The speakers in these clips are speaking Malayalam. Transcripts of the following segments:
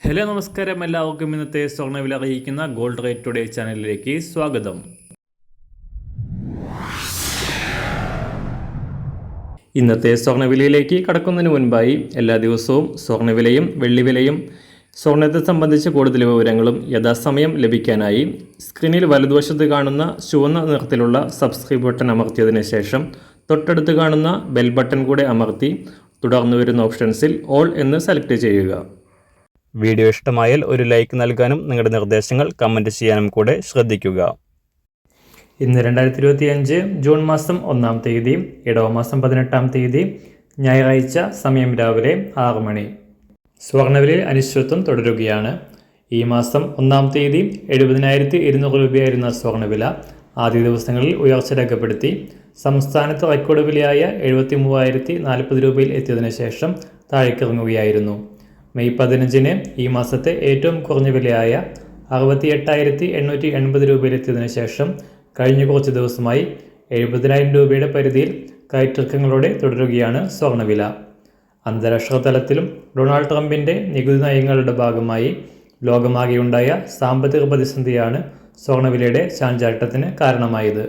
ഹലോ നമസ്കാരം, എല്ലാവർക്കും ഇന്നത്തെ സ്വർണ്ണവില അറിയിക്കുന്ന ഗോൾഡ് റേറ്റ് ടുഡേ ചാനലിലേക്ക് സ്വാഗതം. ഇന്നത്തെ സ്വർണ്ണവിലയിലേക്ക് കടക്കുന്നതിന് മുൻപായി എല്ലാ ദിവസവും സ്വർണ്ണവിലയും വെള്ളിവിലയും സ്വർണ്ണത്തെ സംബന്ധിച്ച് കൂടുതൽ വിവരങ്ങളും യഥാസമയം ലഭിക്കാനായി സ്ക്രീനിൽ വലതുവശത്ത് കാണുന്ന ചുവന്ന നിറത്തിലുള്ള സബ്സ്ക്രൈബ് ബട്ടൺ അമർത്തിയതിനു ശേഷം തൊട്ടടുത്ത് കാണുന്ന ബെൽ ബട്ടൺ കൂടെ അമർത്തി തുടർന്ന് വരുന്ന ഓപ്ഷൻസിൽ ഓൾ എന്ന് സെലക്ട് ചെയ്യുക. വീഡിയോ ഇഷ്ടമായാൽ ഒരു ലൈക്ക് നൽകാനും നിങ്ങളുടെ നിർദ്ദേശങ്ങൾ കമൻറ്റ് ചെയ്യാനും കൂടെ ശ്രദ്ധിക്കുക. ഇന്ന് 2025 ജൂൺ മാസം 1-ാം തീയതി, ഇടവമാസം 18-ാം തീയതി, ഞായറാഴ്ച. സമയം രാവിലെ 6 മണി. സ്വർണ്ണവിലയിൽ അനിശ്ചിതത്വം തുടരുകയാണ്. ഈ മാസം 1-ാം തീയതി 70,200 രൂപയായിരുന്ന സ്വർണ്ണവില ആദ്യ ദിവസങ്ങളിൽ ഉയർച്ച രേഖപ്പെടുത്തി സംസ്ഥാനത്ത് റെക്കോർഡ് വിലയായ 73,040 രൂപയിൽ എത്തിയതിനു ശേഷം താഴേക്കിറങ്ങുകയായിരുന്നു. മെയ് 15-ന് ഈ മാസത്തെ ഏറ്റവും കുറഞ്ഞ വിലയായ 68,880 രൂപയിലെത്തിയതിനു ശേഷം കഴിഞ്ഞ കുറച്ച് ദിവസമായി 70,000 രൂപയുടെ പരിധിയിൽ കയറ്റിറക്കങ്ങളോടെ തുടരുകയാണ് സ്വർണ്ണവില. അന്താരാഷ്ട്ര തലത്തിലും ഡൊണാൾഡ് ട്രംപിൻ്റെ നികുതി നയങ്ങളുടെ ഭാഗമായി ലോകമാകെയുണ്ടായ സാമ്പത്തിക പ്രതിസന്ധിയാണ് സ്വർണ്ണവിലയുടെ ചാഞ്ചാട്ടത്തിന് കാരണമായത്.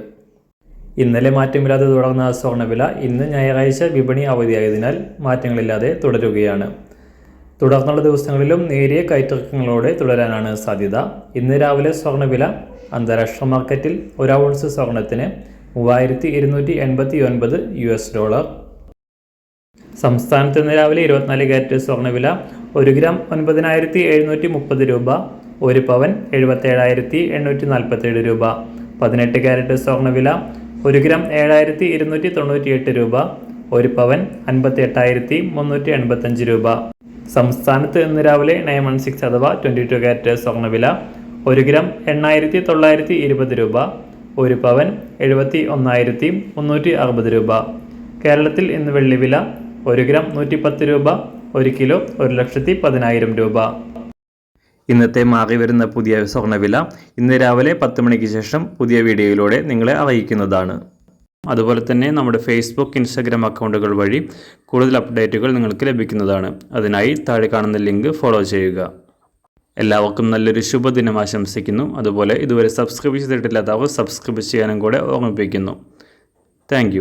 ഇന്നലെ മാറ്റമില്ലാതെ തുടർന്ന സ്വർണ്ണവില ഇന്ന് ഞായറാഴ്ച വിപണി അവധിയായതിനാൽ മാറ്റങ്ങളില്ലാതെ തുടരുകയാണ്. തുടർന്നുള്ള ദിവസങ്ങളിലും നേരിയ കയറ്റിറക്കങ്ങളോടെ തുടരാനാണ് സാധ്യത. ഇന്ന് രാവിലെ സ്വർണ്ണവില അന്താരാഷ്ട്ര മാർക്കറ്റിൽ 1 ഔൺസ് സ്വർണ്ണത്തിന് $3,289. സംസ്ഥാനത്ത് ഇന്ന് രാവിലെ 24 കാരറ്റ് സ്വർണ്ണവില 1 ഗ്രാം 9,730 രൂപ, 1 പവൻ 77,847 രൂപ. 18 കാരറ്റ് സ്വർണ്ണവില 1 ഗ്രാം 7,298 രൂപ, 1 പവൻ 58,385 രൂപ. സംസ്ഥാനത്ത് ഇന്ന് രാവിലെ 916 അഥവാ 22 കാരറ്റ് സ്വർണ്ണവില 1 ഗ്രാം 8,920 രൂപ, 1 പവൻ 71,360 രൂപ. കേരളത്തിൽ ഇന്ന് വെള്ളിവില 1 ഗ്രാം 110 രൂപ, 1 കിലോ 1,10,000 രൂപ. ഇന്നത്തെ മാറി വരുന്ന പുതിയ സ്വർണ്ണവില ഇന്ന് രാവിലെ 10 മണിക്ക് ശേഷം പുതിയ വീഡിയോയിലൂടെ നിങ്ങളെ അറിയിക്കുന്നതാണ്. അതുപോലെ തന്നെ നമ്മുടെ ഫേസ്ബുക്ക്, ഇൻസ്റ്റാഗ്രാം അക്കൗണ്ടുകൾ വഴി കൂടുതൽ അപ്ഡേറ്റുകൾ നിങ്ങൾക്ക് ലഭിക്കുന്നതാണ്. അതിനായി താഴെ കാണുന്ന ലിങ്ക് ഫോളോ ചെയ്യുക. എല്ലാവർക്കും നല്ലൊരു ശുഭദിനം ആശംസിക്കുന്നു. അതുപോലെ ഇതുവരെ സബ്സ്ക്രൈബ് ചെയ്തിട്ടില്ലാത്തവർ സബ്സ്ക്രൈബ് ചെയ്യാനും കൂടെ ഓർമ്മിപ്പിക്കുന്നു. താങ്ക്